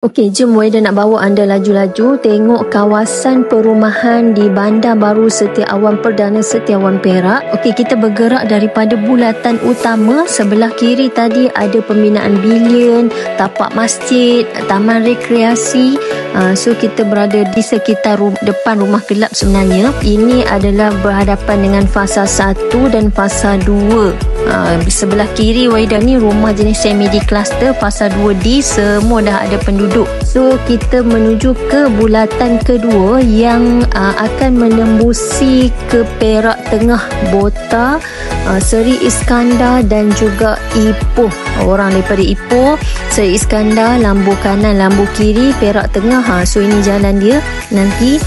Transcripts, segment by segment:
Okey, jom Waida nak bawa anda laju-laju tengok kawasan perumahan di Bandar Baru Setiawan Perdana Setiawan Perak. Okey, kita bergerak daripada bulatan utama. Sebelah kiri tadi ada pembinaan bilion, tapak masjid, taman rekreasi. So kita berada di sekitar depan rumah kelab sebenarnya. Ini adalah berhadapan dengan fasa 1 dan fasa 2. Sebelah kiri Waida ni rumah jenis semi-D cluster, fasa 2D semua dah ada penduduk. So kita menuju ke bulatan kedua yang akan menembusi ke Perak Tengah, Bota, Seri Iskandar dan juga Ipoh. Orang daripada Ipoh, Seri Iskandar, lambu kanan, lambu kiri, Perak Tengah. So ini jalan dia. Nanti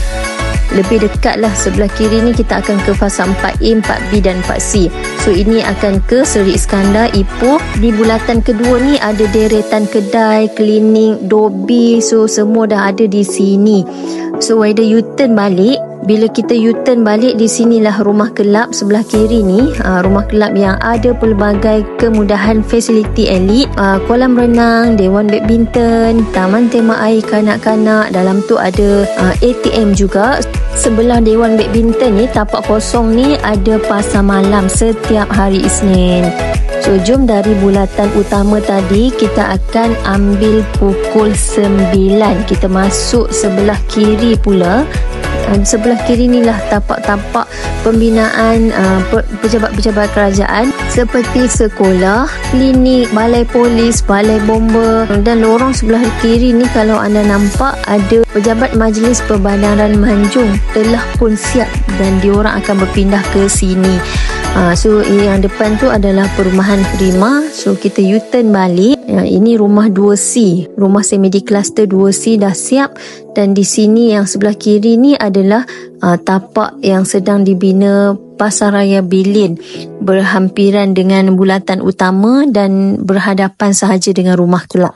lebih dekat lah sebelah kiri ni kita akan ke fasa 4A, 4B dan 4C. So ini akan ke Seri Iskandar, Ipoh. Di bulatan kedua ni ada deretan kedai, klinik, dobi. So semua dah ada di sini. So Waida U-turn balik. Bila kita U-turn balik, di sinilah rumah kelab sebelah kiri ni. Rumah kelab yang ada pelbagai kemudahan fasiliti elit. Kolam renang, dewan badminton, taman tema air kanak-kanak. Dalam tu ada ATM juga. Sebelah dewan badminton ni, tapak kosong ni ada pasar malam setiap hari Isnin. So jom dari bulatan utama tadi kita akan ambil pukul 9. Kita masuk sebelah kiri pula. Sebelah kiri ni lah tapak-tapak pembinaan pejabat-pejabat kerajaan seperti sekolah, klinik, balai polis, balai bomba. Dan lorong sebelah kiri ni kalau anda nampak ada pejabat Majlis Perbandaran Manjung telah pun siap dan diorang akan berpindah ke sini. So yang depan tu adalah perumahan Prima. So kita U-turn balik. Ini rumah 2C, rumah semi-D cluster 2C dah siap. Dan di sini yang sebelah kiri ni adalah tapak yang sedang dibina Pasaraya Bilin, berhampiran dengan bulatan utama dan berhadapan sahaja dengan rumah kelab.